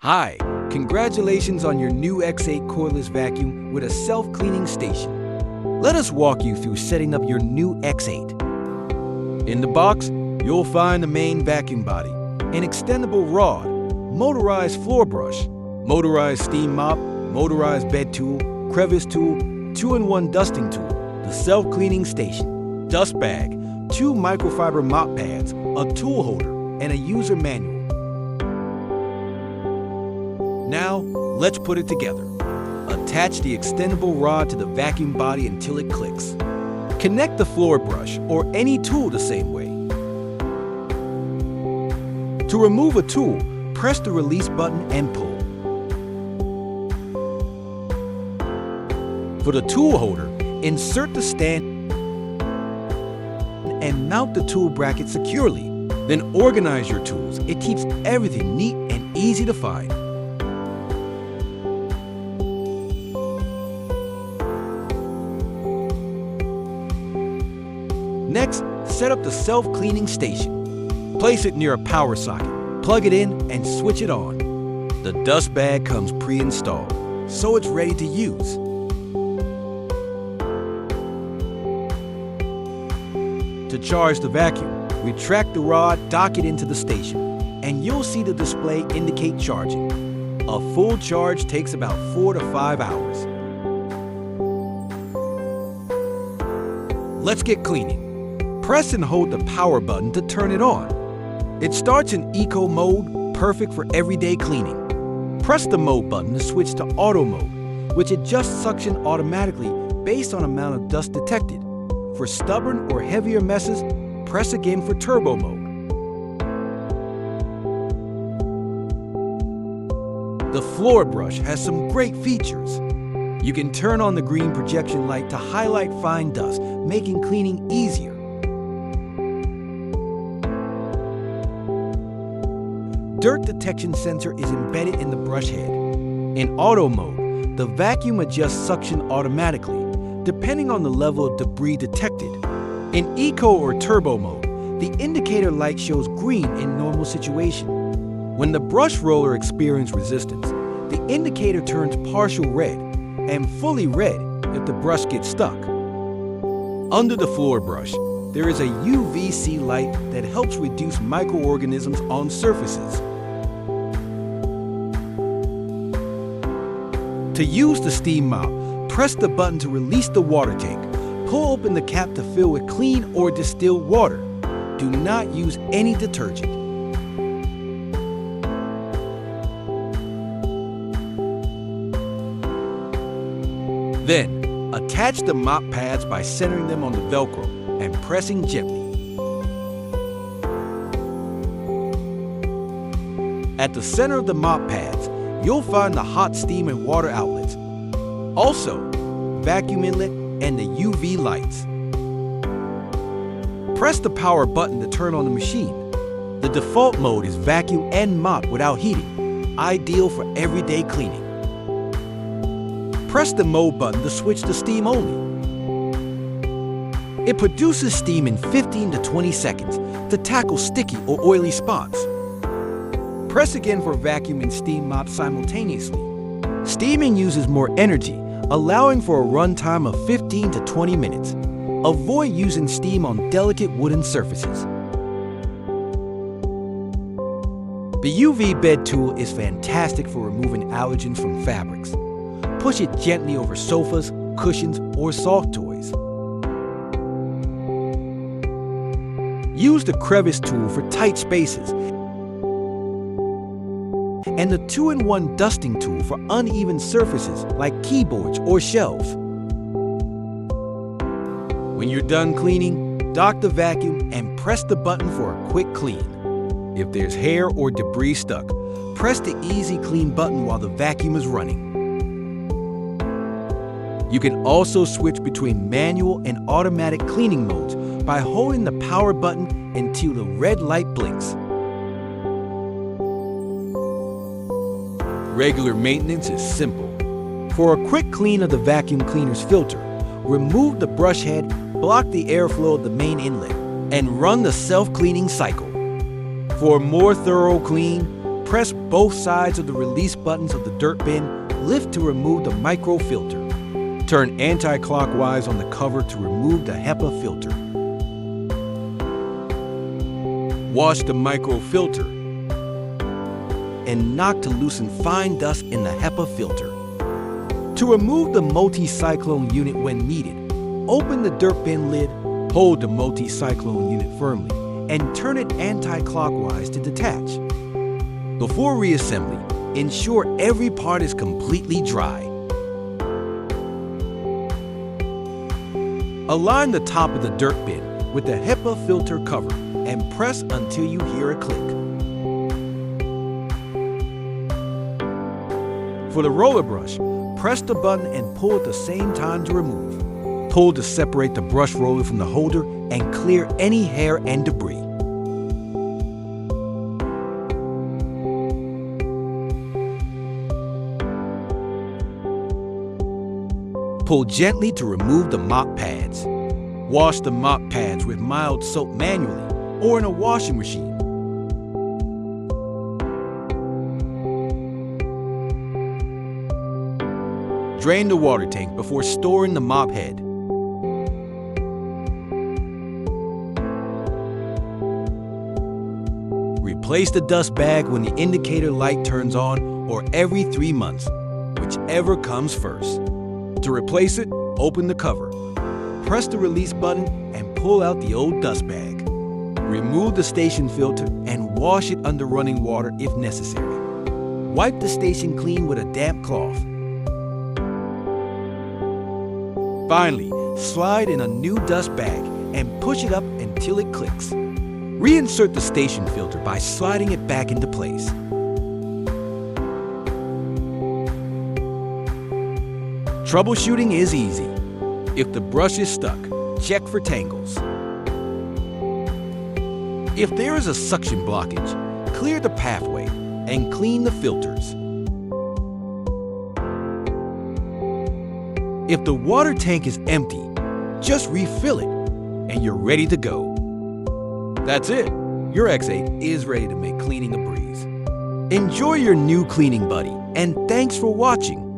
Hi, congratulations on your new X8 cordless vacuum with a self-cleaning station. Let us walk you through setting up your new X8. In the box, you'll find the main vacuum body, an extendable rod, motorized floor brush, motorized steam mop, motorized bed tool, crevice tool, 2-in-1 dusting tool, the self-cleaning station, dust bag, 2 microfiber mop pads, a tool holder, and a user manual. Now, let's put it together. Attach the extendable rod to the vacuum body until it clicks. Connect the floor brush or any tool the same way. To remove a tool, press the release button and pull. For the tool holder, insert the stand and mount the tool bracket securely. Then organize your tools. It keeps everything neat and easy to find. Next, set up the self-cleaning station. Place it near a power socket, plug it in, and switch it on. The dust bag comes pre-installed, so it's ready to use. To charge the vacuum, retract the rod, dock it into the station, and you'll see the display indicate charging. A full charge takes about 4 to 5 hours. Let's get cleaning. Press and hold the power button to turn it on. It starts in eco mode, perfect for everyday cleaning. Press the mode button to switch to auto mode, which adjusts suction automatically based on amount of dust detected. For stubborn or heavier messes, press again for turbo mode. The floor brush has some great features. You can turn on the green projection light to highlight fine dust, making cleaning easier. Dirt detection sensor is embedded in the brush head. In auto mode, the vacuum adjusts suction automatically, depending on the level of debris detected. In eco or turbo mode, the indicator light shows green in normal situation. When the brush roller experiences resistance, the indicator turns partial red and fully red if the brush gets stuck. Under the floor brush, there is a UVC light that helps reduce microorganisms on surfaces. To use the steam mop, press the button to release the water tank. Pull open the cap to fill with clean or distilled water. Do not use any detergent. Then, attach the mop pads by centering them on the Velcro and pressing gently. At the center of the mop pads, you'll find the hot steam and water outlets. Also, vacuum inlet and the UV lights. Press the power button to turn on the machine. The default mode is vacuum and mop without heating, ideal for everyday cleaning. Press the mode button to switch to steam only. It produces steam in 15 to 20 seconds to tackle sticky or oily spots. Press again for vacuum and steam mop simultaneously. Steaming uses more energy, allowing for a runtime of 15 to 20 minutes. Avoid using steam on delicate wooden surfaces. The UV bed tool is fantastic for removing allergens from fabrics. Push it gently over sofas, cushions, or soft toys. Use the crevice tool for tight spaces and the 2-in-1 dusting tool for uneven surfaces like keyboards or shelves. When you're done cleaning, dock the vacuum and press the button for a quick clean. If there's hair or debris stuck, press the Easy Clean button while the vacuum is running. You can also switch between manual and automatic cleaning modes by holding the power button until the red light blinks. Regular maintenance is simple. For a quick clean of the vacuum cleaner's filter, remove the brush head, block the airflow of the main inlet, and run the self-cleaning cycle. For a more thorough clean, Press both sides of the release buttons of the dirt bin, lift to remove the microfilter. Turn anti-clockwise on the cover to remove the HEPA filter. Wash the microfilter and knock to loosen fine dust in the HEPA filter. To remove the multi-cyclone unit when needed, open the dirt bin lid, hold the multi-cyclone unit firmly, and turn it anti-clockwise to detach. Before reassembly, ensure every part is completely dry. Align the top of the dirt bin with the HEPA filter cover and press until you hear a click. For the roller brush, press the button and pull at the same time to remove. Pull to separate the brush roller from the holder and clear any hair and debris. Pull gently to remove the mop pads. Wash the mop pads with mild soap manually or in a washing machine. Drain the water tank before storing the mop head. Replace the dust bag when the indicator light turns on or every 3 months, whichever comes first. To replace it, open the cover. Press the release button and pull out the old dust bag. Remove the station filter and wash it under running water if necessary. Wipe the station clean with a damp cloth. Finally, slide in a new dust bag and push it up until it clicks. Reinsert the station filter by sliding it back into place. Troubleshooting is easy. If the brush is stuck, check for tangles. If there is a suction blockage, clear the pathway and clean the filters. If the water tank is empty, just refill it and you're ready to go. That's it. Your X8 is ready to make cleaning a breeze. Enjoy your new cleaning buddy, and thanks for watching.